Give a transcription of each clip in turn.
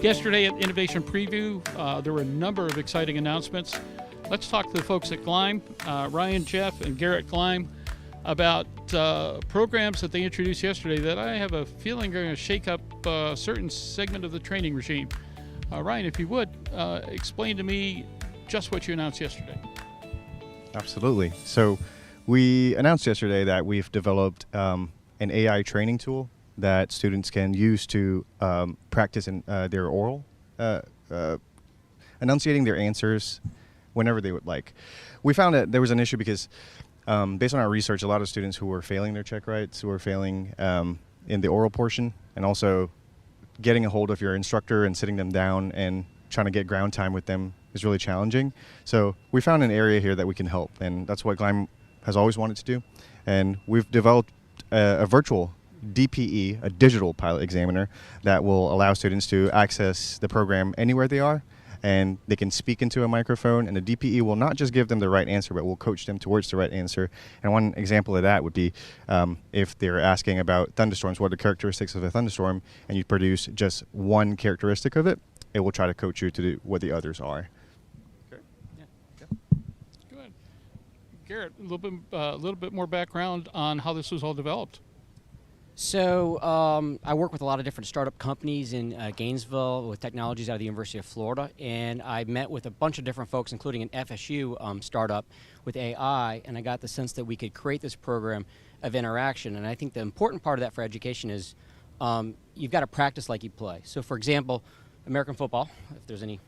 Yesterday at Innovation Preview, there were a number of exciting announcements. Let's talk to the folks at Gleim, Ryan, Jeff, and Garrett Gleim, about programs that they introduced yesterday that I have a feeling are going to shake up a certain segment of the training regime. Ryan, if you would, explain to me just what you announced yesterday. Absolutely. So we announced yesterday that we've developed an AI training tool that students can use to practice in their oral, enunciating their answers whenever they would like. We found that there was an issue because based on our research, a lot of students who were failing their check writes, who were failing in the oral portion, and also getting a hold of your instructor and sitting them down and trying to get ground time with them is really challenging. So we found an area here that we can help, and that's what Gleim has always wanted to do. And we've developed a virtual DPE, a digital pilot examiner, that will allow students to access the program anywhere they are, and they can speak into a microphone, and the DPE will not just give them the right answer, but will coach them towards the right answer. And one example of that would be if they're asking about thunderstorms, what are the characteristics of a thunderstorm, and you produce just one characteristic of it, it will try to coach you to do what the others are. Okay. Yeah. Go ahead. Garrett, a little bit more background on how this was all developed. So I work with a lot of different startup companies in Gainesville with technologies out of the University of Florida, and I met with a bunch of different folks, including an FSU startup with AI, and I got the sense that we could create this program of interaction. And I think the important part of that for education is you've got to practice like you play. So for example, American football, if there's any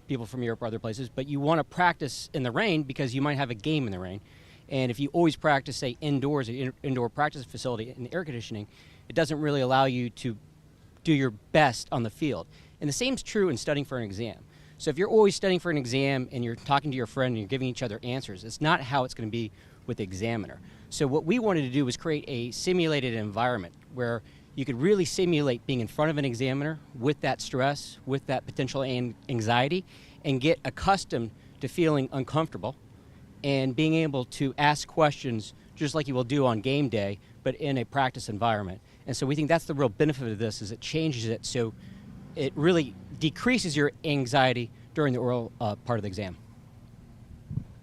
people from Europe or other places, but you want to practice in the rain because you might have a game in the rain. And if you always practice, say, indoors, an indoor practice facility in air conditioning, it doesn't really allow you to do your best on the field. And the same is true in studying for an exam. So if you're always studying for an exam and you're talking to your friend and you're giving each other answers, it's not how it's going to be with the examiner. So what we wanted to do was create a simulated environment where you could really simulate being in front of an examiner with that stress, with that potential anxiety, and get accustomed to feeling uncomfortable and being able to ask questions just like you will do on game day, but in a practice environment. And so we think that's the real benefit of this, is it changes it so it really decreases your anxiety during the oral part of the exam.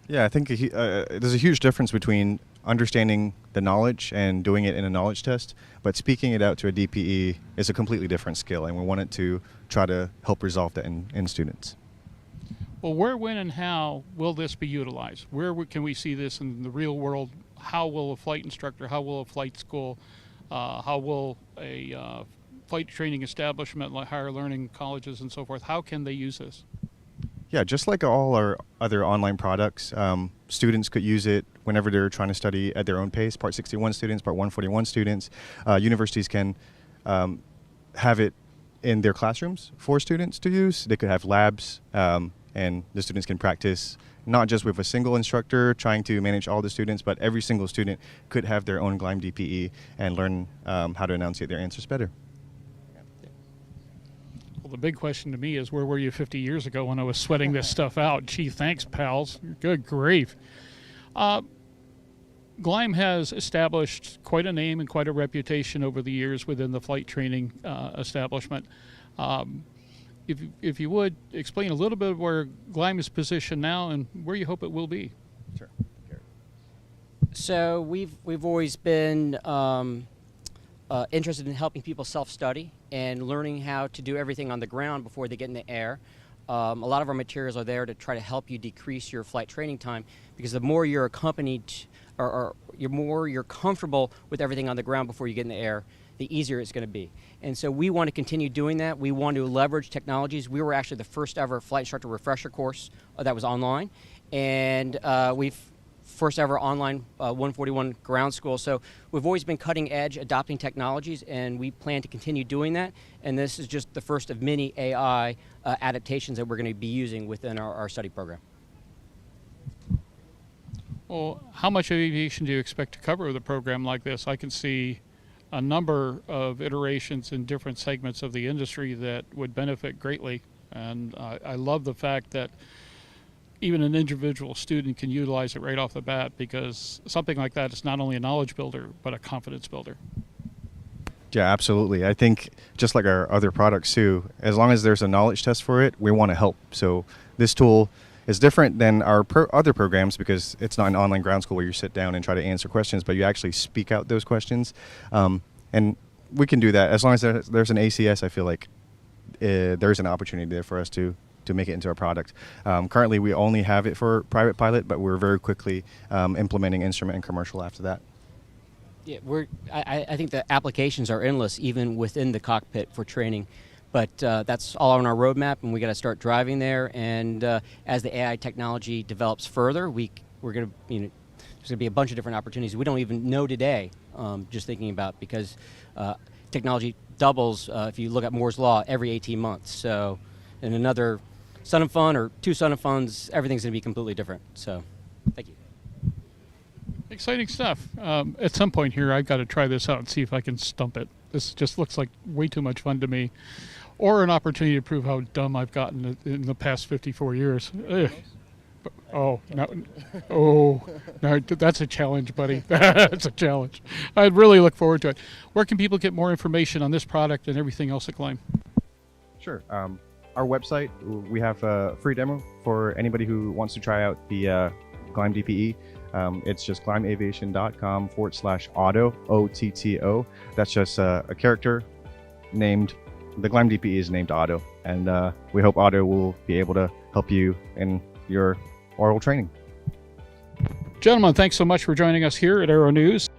Yeah, I think there's a huge difference between understanding the knowledge and doing it in a knowledge test, but speaking it out to a DPE is a completely different skill, and we wanted to try to help resolve that in students. Well, where, when, and how will this be utilized? Where can we see this in the real world? How will a flight instructor, how will a flight school, how will a flight training establishment like higher learning colleges and so forth, how can they use this? Yeah, just like all our other online products, students could use it whenever they're trying to study at their own pace. Part 61 students, Part 141 students. Universities can have it in their classrooms for students to use. They could have labs, and the students can practice not just with a single instructor trying to manage all the students, but every single student could have their own Gleim DPE and learn how to enunciate their answers better. Well, the big question to me is, where were you 50 years ago when I was sweating this stuff out? Gee, thanks, pals. Good grief. Gleim has established quite a name and quite a reputation over the years within the flight training establishment. If you would, explain a little bit where Gleim is positioned now and where you hope it will be. Sure. So we've always been interested in helping people self-study and learning how to do everything on the ground before they get in the air. A lot of our materials are there to try to help you decrease your flight training time, because the more you're accompanied or the more you're comfortable with everything on the ground before you get in the air, the easier it's going to be. And so we want to continue doing that. We want to leverage technologies. We were actually the first ever flight instructor refresher course that was online, and we've first ever online 141 ground school. So we've always been cutting edge, adopting technologies, and we plan to continue doing that. And this is just the first of many AI adaptations that we're going to be using within our study program. Well, how much aviation do you expect to cover with a program like this? I can see a number of iterations in different segments of the industry that would benefit greatly. And I love the fact that even an individual student can utilize it right off the bat, because something like that is not only a knowledge builder, but a confidence builder. Yeah, absolutely. I think just like our other products too, as long as there's a knowledge test for it, we want to help. So this tool is different than our other programs because it's not an online ground school where you sit down and try to answer questions, but you actually speak out those questions. And we can do that as long as there's an ACS. I feel like there's an opportunity there for us to make it into a product. Currently, we only have it for private pilot, but we're very quickly implementing instrument and commercial after that. Yeah, I think the applications are endless, even within the cockpit for training. But that's all on our roadmap, and we got to start driving there. And as the AI technology develops further, we're going to, there's going to be a bunch of different opportunities we don't even know today. Just thinking about because technology doubles if you look at Moore's law every 18 months. So, in another Son of Fun or 2 Son of Funs, everything's going to be completely different. So, thank you. Exciting stuff. At some point here, I've got to try this out and see if I can stump it. This just looks like way too much fun to me, or an opportunity to prove how dumb I've gotten in the past 54 years. Ugh. Oh, no, that's a challenge, buddy. That's a challenge. I really look forward to it. Where can people get more information on this product and everything else at Gleim? Sure. Our website, we have a free demo for anybody who wants to try out the Gleim DPE. It's just gleimaviation.com/auto, OTTO. That's just a character named, the Gleim DPE is named Otto. And we hope Otto will be able to help you in your oral training. Gentlemen, thanks so much for joining us here at Aero News.